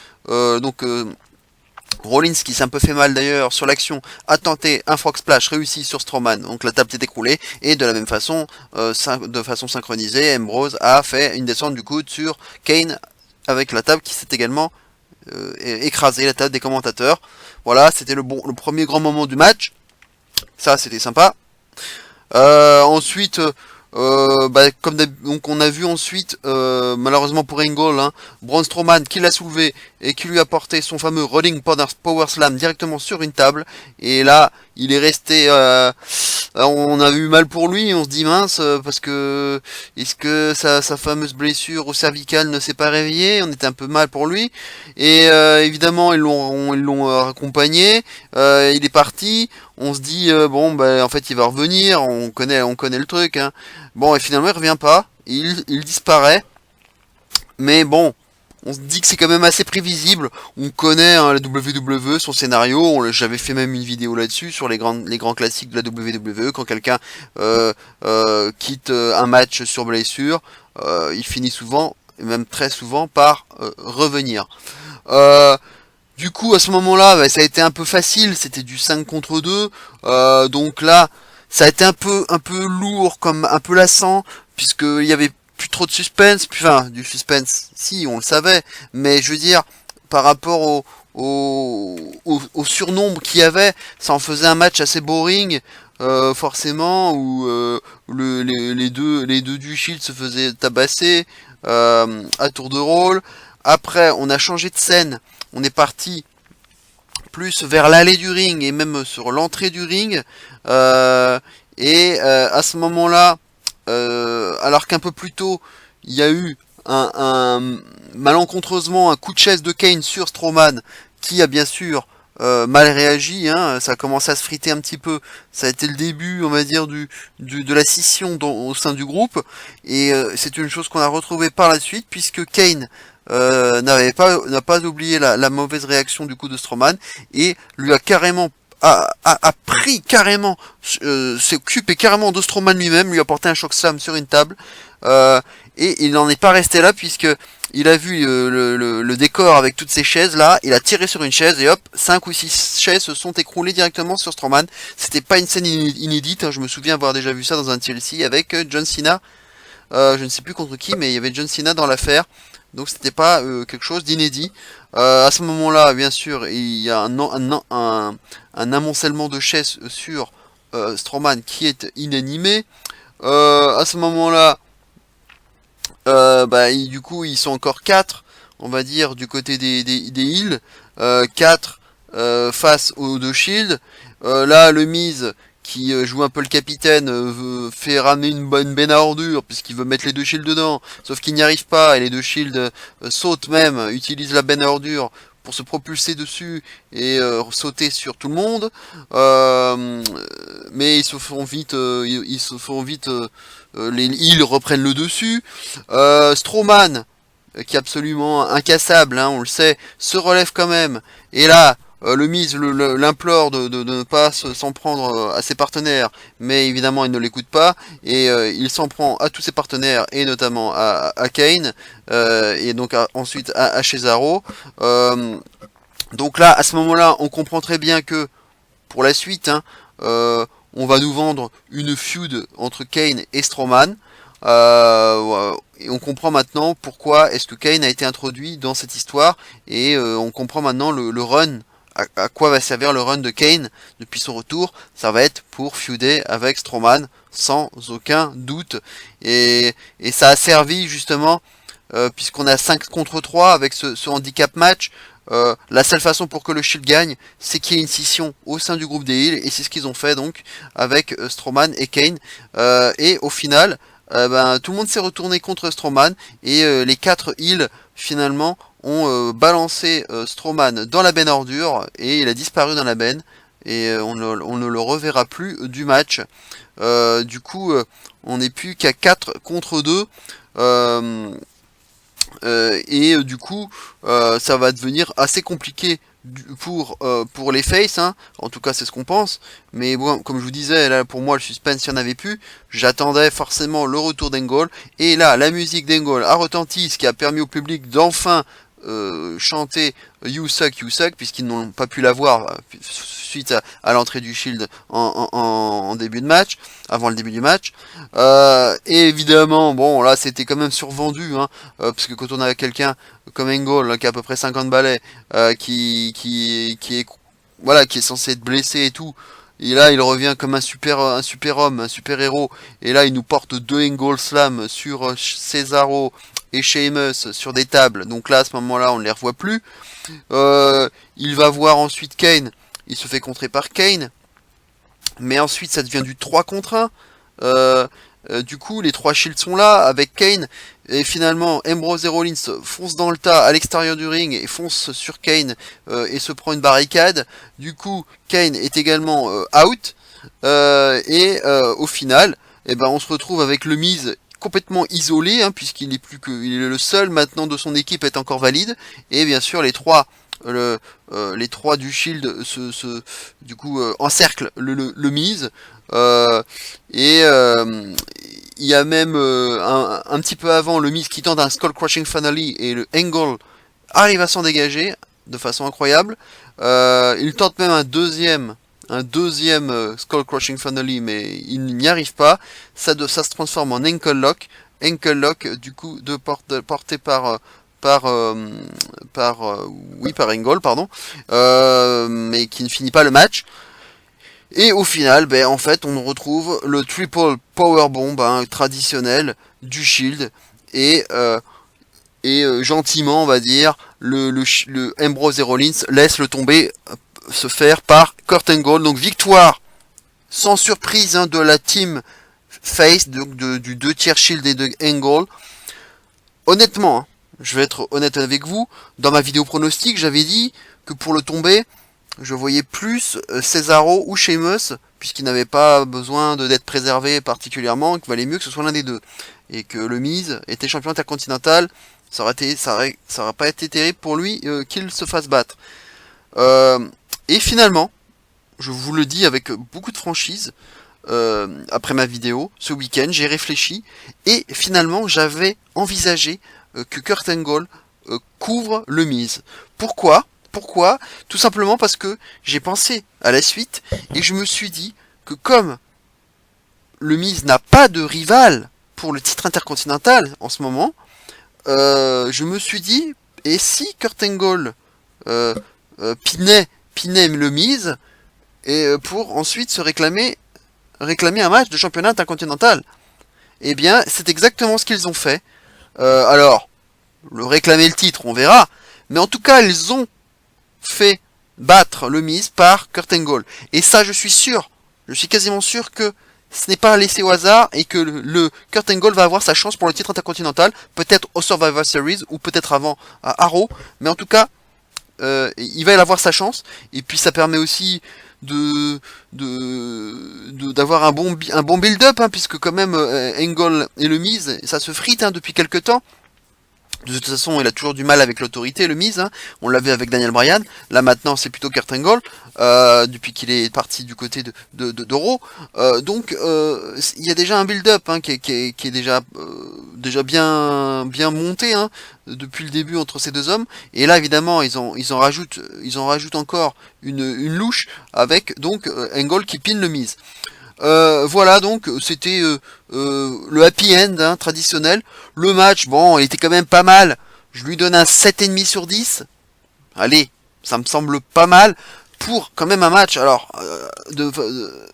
Rollins, qui s'est un peu fait mal d'ailleurs sur l'action, a tenté un frog splash réussi sur Strowman, donc la table s'est écroulée, et de la même façon, de façon synchronisée, Ambrose a fait une descente du coude sur Kane avec la table qui s'est également écrasée, la table des commentateurs. Voilà, c'était le premier grand moment du match, ça c'était sympa. Ensuite, donc on a vu ensuite, malheureusement pour Angle, hein, Braun Strowman qui l'a soulevé et qui lui a porté son fameux Rolling Power Slam directement sur une table. Et là, il est resté, on a eu mal pour lui. On se dit mince, parce que est-ce que sa fameuse blessure au cervical ne s'est pas réveillée? On était un peu mal pour lui. Et évidemment, ils l'ont accompagné. Il est parti. On se dit bon, bah en fait, il va revenir. On connaît le truc. Hein. Bon, et finalement, il revient pas. Il disparaît. Mais bon, on se dit que c'est quand même assez prévisible. On connaît hein, la WWE, son scénario. J'avais fait même une vidéo là-dessus sur les grands classiques de la WWE. Quand quelqu'un quitte un match sur blessure, il finit souvent, et même très souvent, par revenir. Du coup, à ce moment-là, bah, ça a été un peu facile. C'était du 5 contre 2. Donc là, ça a été un peu lourd, comme un peu lassant, puisqu'il y avait plus trop de suspense, enfin du suspense, si on le savait, mais je veux dire par rapport au surnombre qu'il y avait, ça en faisait un match assez boring, forcément, où les deux du Shield se faisaient tabasser à tour de rôle. Après, on a changé de scène, on est parti plus vers l'allée du ring et même sur l'entrée du ring, et à ce moment-là, alors qu'un peu plus tôt, il y a eu malencontreusement un coup de chaise de Kane sur Strowman, qui a bien sûr mal réagi, hein, ça a commencé à se friter un petit peu, ça a été le début, on va dire, de la scission au sein du groupe, et c'est une chose qu'on a retrouvée par la suite, puisque Kane n'a pas oublié la mauvaise réaction du coup de Strowman, et lui a carrément a pris carrément, s'est occupé carrément de Strowman lui-même, lui a porté un choc slam sur une table, et il n'en est pas resté là, puisque il a vu le décor avec toutes ces chaises là, il a tiré sur une chaise et hop, 5 ou 6 chaises se sont écroulées directement sur Strowman. C'était pas une scène inédite, hein, je me souviens avoir déjà vu ça dans un TLC avec John Cena, je ne sais plus contre qui, mais il y avait John Cena dans l'affaire. Donc c'était pas quelque chose d'inédit. À ce moment-là, bien sûr, il y a un amoncellement de chaises sur Strowman qui est inanimé. À ce moment-là, du coup, ils sont encore 4, on va dire, du côté des Heels. 4 face aux deux Shield. Là, le Miz, qui joue un peu le capitaine, fait ramener une bonne benne à ordures, puisqu'il veut mettre les deux shields dedans, sauf qu'il n'y arrive pas, et les deux shields sautent même, utilisent la benne à ordures pour se propulser dessus et sauter sur tout le monde, mais ils se font vite, les heels reprennent le dessus. Strowman, qui est absolument incassable, hein, on le sait, se relève quand même, et là, le Miz l'implore de ne pas s'en prendre à ses partenaires, mais évidemment il ne l'écoute pas, et il s'en prend à tous ses partenaires, et notamment à Kane, et donc ensuite à Cesaro. Donc là, à ce moment-là, on comprend très bien que, pour la suite, hein, on va nous vendre une feud entre Kane et Strowman, et on comprend maintenant pourquoi est-ce que Kane a été introduit dans cette histoire, et on comprend maintenant le run à quoi va servir le run de Kane depuis son retour. Ça va être pour feuder avec Strowman, sans aucun doute. Et ça a servi justement, puisqu'on a 5 contre 3 avec ce handicap match. La seule façon pour que le Shield gagne, c'est qu'il y ait une scission au sein du groupe des Heels, et c'est ce qu'ils ont fait donc avec Strowman et Kane. Et au final, tout le monde s'est retourné contre Strowman, et les 4 Heels finalement ont balancé Strowman dans la benne ordure, et il a disparu dans la benne, et on ne le reverra plus du match. Du coup, on n'est plus qu'à 4 contre 2. Du coup, ça va devenir assez compliqué pour les faces, hein. En tout cas c'est ce qu'on pense, mais bon, comme je vous disais, là pour moi le suspense il n'y en avait plus, j'attendais forcément le retour d'Angle, et là la musique d'Angle a retenti, ce qui a permis au public d'enfin chanter You Suck, puisqu'ils n'ont pas pu l'avoir suite à l'entrée du Shield en début de match, avant le début du match. Et évidemment, bon là c'était quand même survendu, hein, parce que quand on a quelqu'un comme Angle qui a à peu près 50 balais, qui est censé être blessé et tout, et là il revient comme un super homme, un super héros, et là il nous porte 2 Angle Slam sur Cesaro et Sheamus sur des tables, donc là à ce moment-là on ne les revoit plus. Il va voir ensuite Kane, il se fait contrer par Kane, mais ensuite ça devient du 3 contre 1. Du coup les 3 shields sont là avec Kane, et finalement Ambrose et Rollins fonce dans le tas à l'extérieur du ring et fonce sur Kane et se prend une barricade. Du coup Kane est également out, au final on se retrouve avec le Miz complètement isolé, hein, puisqu'il est plus que il est le seul maintenant de son équipe est encore valide, et bien sûr les trois du Shield du coup encerclent le Miz, il y a même un petit peu avant le Miz qui tente un Skull Crushing Finale, et le Angle arrive à s'en dégager de façon incroyable. Il tente même un deuxième Skull Crushing Finale, mais il n'y arrive pas. Ça se transforme en Ankle Lock du coup porté par Angle, pardon, mais qui ne finit pas le match. Et au final, en fait, on retrouve le triple powerbomb traditionnel du Shield, et gentiment, on va dire, le Ambrose et Rollins laisse le tomber se faire par Kurt Angle. Donc victoire sans surprise, hein, de la team face, du 2 tiers Shield et de Angle. Honnêtement, hein, je vais être honnête avec vous, dans ma vidéo pronostic, j'avais dit que pour le tomber, je voyais plus Cesaro ou Sheamus, puisqu'il n'avait pas besoin d'être préservé particulièrement, qu'il valait mieux que ce soit l'un des deux. Et que le Miz était champion intercontinental, ça aurait pas été terrible pour lui qu'il se fasse battre. Et finalement, je vous le dis avec beaucoup de franchise, après ma vidéo, ce week-end, j'ai réfléchi, et finalement, j'avais envisagé que Kurt Angle couvre le Miz. Pourquoi ? Tout simplement parce que j'ai pensé à la suite, et je me suis dit que comme le Miz n'a pas de rival pour le titre intercontinental en ce moment, je me suis dit, et si Kurt Angle pinait le Miz, et pour ensuite se réclamer un match de championnat intercontinental. Eh bien, c'est exactement ce qu'ils ont fait. Alors, réclamer le titre, on verra, mais en tout cas, ils ont fait battre le Miz par Kurt Angle. Et ça, je suis quasiment sûr que ce n'est pas laissé au hasard, et que le Kurt Angle va avoir sa chance pour le titre intercontinental, peut-être au Survivor Series, ou peut-être avant à Arrow, mais en tout cas, il va y avoir sa chance. Et puis ça permet aussi d'avoir un bon build-up, hein, puisque quand même Angle et le Miz, ça se frite, hein, depuis quelques temps. De toute façon, il a toujours du mal avec l'autorité, le Miz, hein. On l'avait avec Daniel Bryan. Là maintenant, c'est plutôt Kurt Angle, depuis qu'il est parti du côté de Raw. Donc, il y a déjà un build-up, hein, qui est déjà bien monté, hein, depuis le début entre ces deux hommes. Et là, évidemment, ils en rajoutent encore une louche avec donc Angle qui pine le Miz. Voilà, donc c'était le happy end, hein, traditionnel. Le match, bon, il était quand même pas mal. Je lui donne un 7,5 sur 10. Allez, Ça me semble pas mal pour quand même un match. Alors,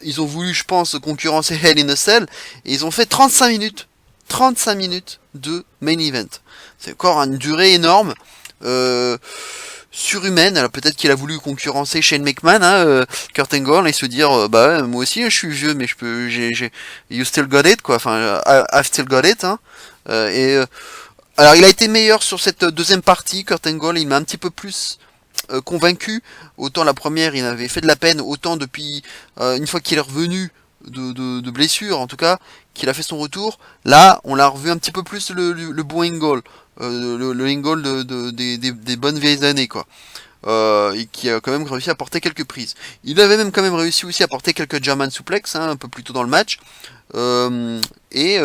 ils ont voulu, je pense, concurrencer Hell in a Cell, et ils ont fait 35 minutes. 35 minutes de main event. C'est encore une durée énorme. Surhumaine. Alors peut-être qu'il a voulu concurrencer Shane McMahon, Kurt Angle, et se dire bah moi aussi je suis vieux, mais je peux, you still got it, quoi. Enfin, I've still got it. Alors il a été meilleur sur cette deuxième partie. Kurt Angle, il m'a un petit peu plus convaincu. Autant la première, il avait fait de la peine, autant depuis une fois qu'il est revenu de blessure, en tout cas, qu'il a fait son retour. Là, on l'a revu un petit peu plus le bon Angle. Le Angle des bonnes vieilles années, quoi. Et qui a quand même réussi à porter quelques prises. Il avait même quand même réussi aussi à porter quelques German suplex, un peu plus tôt dans le match. Et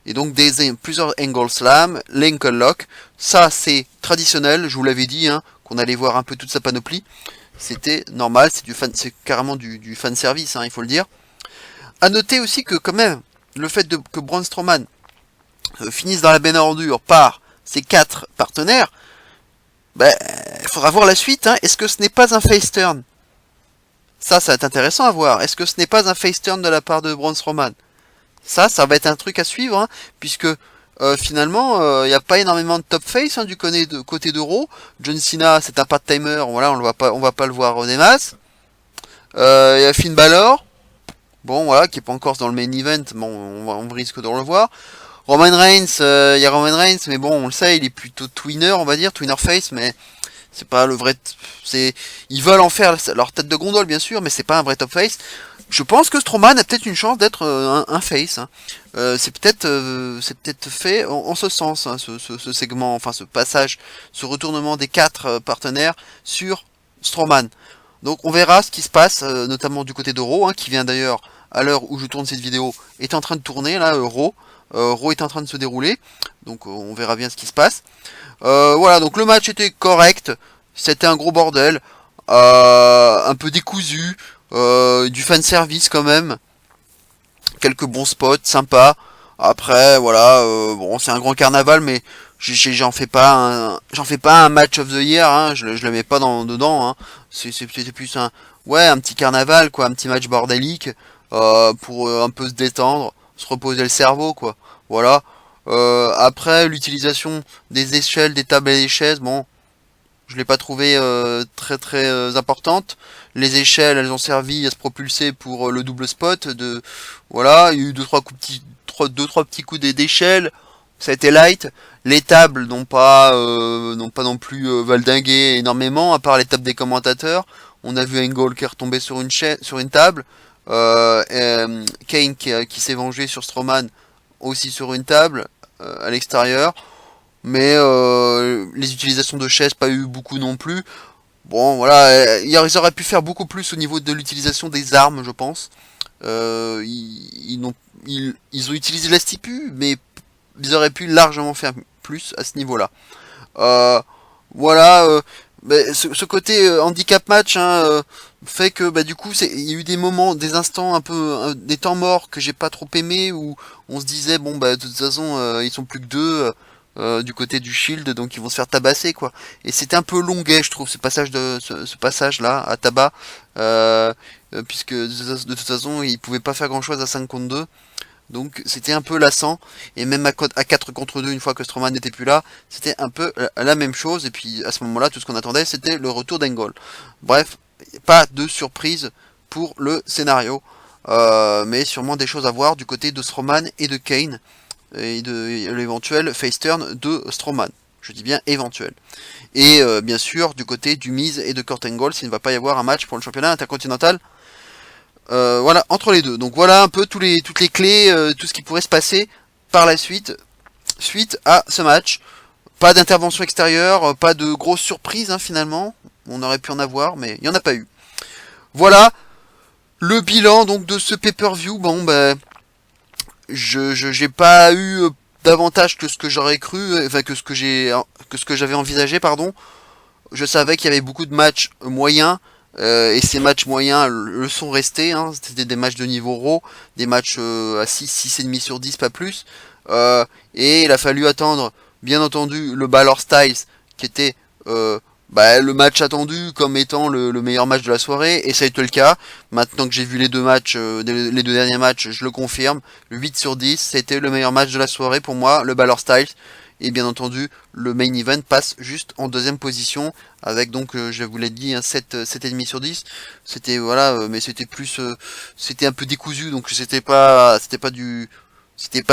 donc plusieurs Angle Slam, l'Ankle Lock. Ça, c'est traditionnel, je vous l'avais dit, qu'on allait voir un peu toute sa panoplie. C'était normal, c'est carrément du fan service, il faut le dire. À noter aussi que quand même, le fait que Braun Strowman finisse dans la benne à ordures par ses 4 partenaires, il faudra voir la suite. Est-ce que ce n'est pas un face turn? Ça va être intéressant à voir. Est-ce que ce n'est pas un face turn de la part de Braun Strowman? Ça va être un truc à suivre, puisque finalement, il n'y a pas énormément de top face du côté de Raw. John Cena, c'est un part-timer, voilà, on va pas le voir des masses. Il y a Finn Balor, bon voilà, qui est pas encore dans le main event, bon, on risque de le voir. Roman Reigns, il y a Roman Reigns, mais bon, on le sait, il est plutôt twinner, on va dire, twinner face, mais c'est pas le vrai. Ils veulent en faire leur tête de gondole, bien sûr, mais c'est pas un vrai top face. Je pense que Strowman a peut-être une chance d'être un face. C'est peut-être fait en ce sens, ce segment, enfin ce passage, ce retournement des 4 partenaires sur Strowman. Donc on verra ce qui se passe, notamment du côté de Raw, qui vient d'ailleurs, à l'heure où je tourne cette vidéo, est en train de tourner, là, Raw. Raw est en train de se dérouler, donc on verra bien ce qui se passe. Voilà, donc le match était correct, c'était un gros bordel, un peu décousu, du fan service quand même, quelques bons spots, sympas. Après, voilà, bon, c'est un grand carnaval, mais j'en fais pas un match of the year, je le mets pas dedans. C'était plus un petit carnaval, quoi, un petit match bordélique, pour un peu se détendre, se reposer le cerveau, quoi. Voilà. Après, l'utilisation des échelles, des tables et des chaises, bon, je l'ai pas trouvé très importante. Les échelles, elles ont servi à se propulser pour le double spot. Voilà, il y a eu deux trois petits coups d'échelle. Ça a été light. Les tables n'ont pas non plus valdingué énormément, à part les tables des commentateurs. On a vu Angle qui est retombé sur une table. Kane qui s'est vengé sur Strowman aussi sur une table à l'extérieur. Mais les utilisations de chaises, pas eu beaucoup non plus. Bon, voilà, ils auraient pu faire beaucoup plus au niveau de l'utilisation des armes, je pense. Ils ont utilisé la stipu, mais ils auraient pu largement faire plus à ce niveau-là. Voilà, ce côté handicap match fait que du coup il y a eu des moments, des instants un peu, des temps morts que j'ai pas trop aimé, où on se disait bon de toute façon ils sont plus que 2 du côté du Shield, donc ils vont se faire tabasser, quoi. Et c'était un peu longuet, je trouve, ce passage là à tabac, puisque de toute façon ils pouvaient pas faire grand chose à 5 contre 2. Donc c'était un peu lassant, et même à 4 contre 2, une fois que Strowman n'était plus là, c'était un peu la même chose. Et puis à ce moment-là, tout ce qu'on attendait, c'était le retour d'Angle. Bref, pas de surprise pour le scénario, mais sûrement des choses à voir du côté de Strowman et de Kane, et de l'éventuel face turn de Strowman. Je dis bien éventuel. Et bien sûr, du côté du Miz et de Kurt Angle, s'il ne va pas y avoir un match pour le championnat intercontinental. Voilà, entre les deux. Donc voilà un peu toutes les clés, tout ce qui pourrait se passer par la suite à ce match. Pas d'intervention extérieure, pas de grosses surprises finalement. On aurait pu en avoir, mais il n'y en a pas eu. Voilà le bilan donc de ce pay-per-view. Bon, j'ai pas eu davantage que ce que j'aurais cru, enfin que ce que j'avais envisagé, pardon. Je savais qu'il y avait beaucoup de matchs moyens. Et ces matchs moyens le sont restés, c'était des matchs de niveau Raw, des matchs à 6,5 sur 10, pas plus. Et il a fallu attendre, bien entendu, le Balor Styles, qui était le match attendu comme étant le meilleur match de la soirée, et ça a été le cas. Maintenant que j'ai vu les deux matchs, les deux derniers matchs, je le confirme. Le 8 sur 10, c'était le meilleur match de la soirée pour moi, le Balor Styles. Et bien entendu, le main event passe juste en deuxième position, avec donc, je vous l'ai dit, un 7,5 sur 10. C'était, voilà, mais c'était plus, c'était un peu décousu, donc c'était pas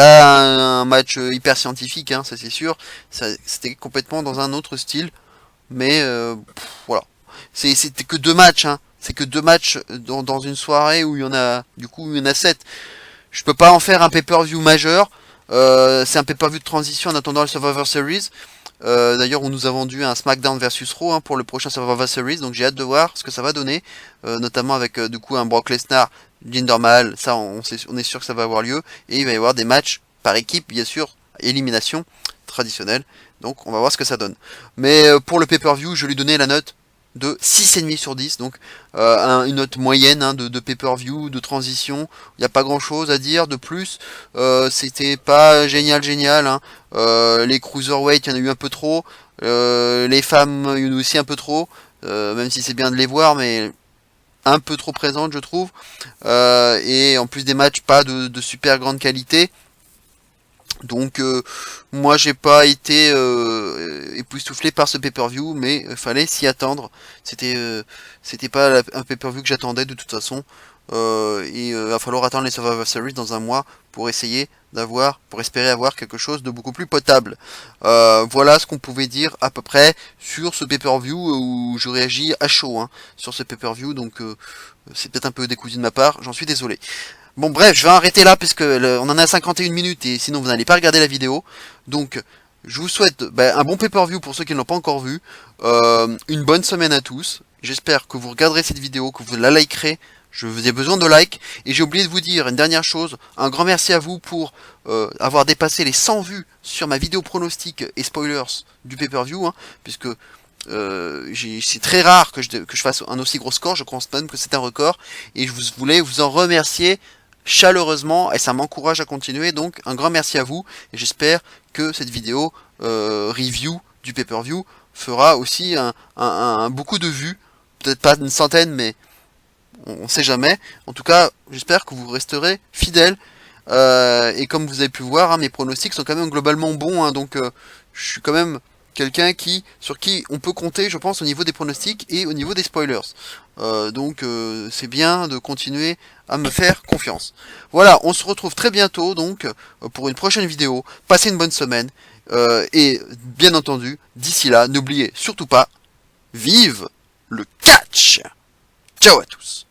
un match hyper scientifique, hein, ça c'est sûr. C'était complètement dans un autre style. Mais voilà. C'était que deux matchs, hein. C'est que deux matchs dans une soirée où il y en a, du coup, il y en a 7. Je peux pas en faire un pay-per-view majeur. C'est un pay-per-view de transition en attendant le Survivor Series. D'ailleurs, on nous a vendu un SmackDown versus Raw, hein, pour le prochain Survivor Series, donc j'ai hâte de voir ce que ça va donner, notamment avec du coup un Brock Lesnar, Jinder Mahal. Ça, on est sûr que ça va avoir lieu, et il va y avoir des matchs par équipe, bien sûr, élimination traditionnelle. Donc on va voir ce que ça donne. Mais pour le pay-per-view, je lui donnais la note de 6,5 sur 10, donc une note moyenne, hein, de pay-per-view, de transition. Il n'y a pas grand chose à dire de plus. C'était pas génial, hein. Les cruiserweight, il y en a eu un peu trop. Les femmes, il y en a eu aussi un peu trop. Même si c'est bien de les voir, mais un peu trop présentes, je trouve. Et en plus des matchs pas de super grande qualité. Donc moi j'ai pas été époustouflé par ce pay-per-view, mais fallait s'y attendre. C'était pas un pay-per-view que j'attendais de toute façon. Et va falloir attendre les Survivor Series dans un mois pour espérer avoir quelque chose de beaucoup plus potable. Voilà ce qu'on pouvait dire à peu près sur ce pay-per-view, où je réagis à chaud, hein, sur ce pay-per-view, donc c'est peut-être un peu décousu de ma part, j'en suis désolé. Bon bref, je vais arrêter là parce que on en a 51 minutes et sinon vous n'allez pas regarder la vidéo. Donc je vous souhaite un bon pay-per-view pour ceux qui ne l'ont pas encore vu. Une bonne semaine à tous. J'espère que vous regarderez cette vidéo, que vous la likerez. Je vous ai besoin de likes. Et j'ai oublié de vous dire une dernière chose. Un grand merci à vous pour avoir dépassé les 100 vues sur ma vidéo pronostic et spoilers du pay-per-view, hein, puisque c'est très rare que je fasse un aussi gros score. Je pense même que c'est un record. Et je voulais vous en remercier chaleureusement, et ça m'encourage à continuer, donc un grand merci à vous, et j'espère que cette vidéo review du pay-per-view fera aussi beaucoup de vues, peut-être pas une centaine, mais on sait jamais. En tout cas, j'espère que vous resterez fidèles, et comme vous avez pu voir, hein, mes pronostics sont quand même globalement bons, hein, donc je suis quand même quelqu'un sur qui on peut compter, je pense, au niveau des pronostics et au niveau des spoilers. Donc c'est bien de continuer à me faire confiance. Voilà, on se retrouve très bientôt donc pour une prochaine vidéo. Passez une bonne semaine, et bien entendu, d'ici là, n'oubliez surtout pas, vive le catch! Ciao à tous!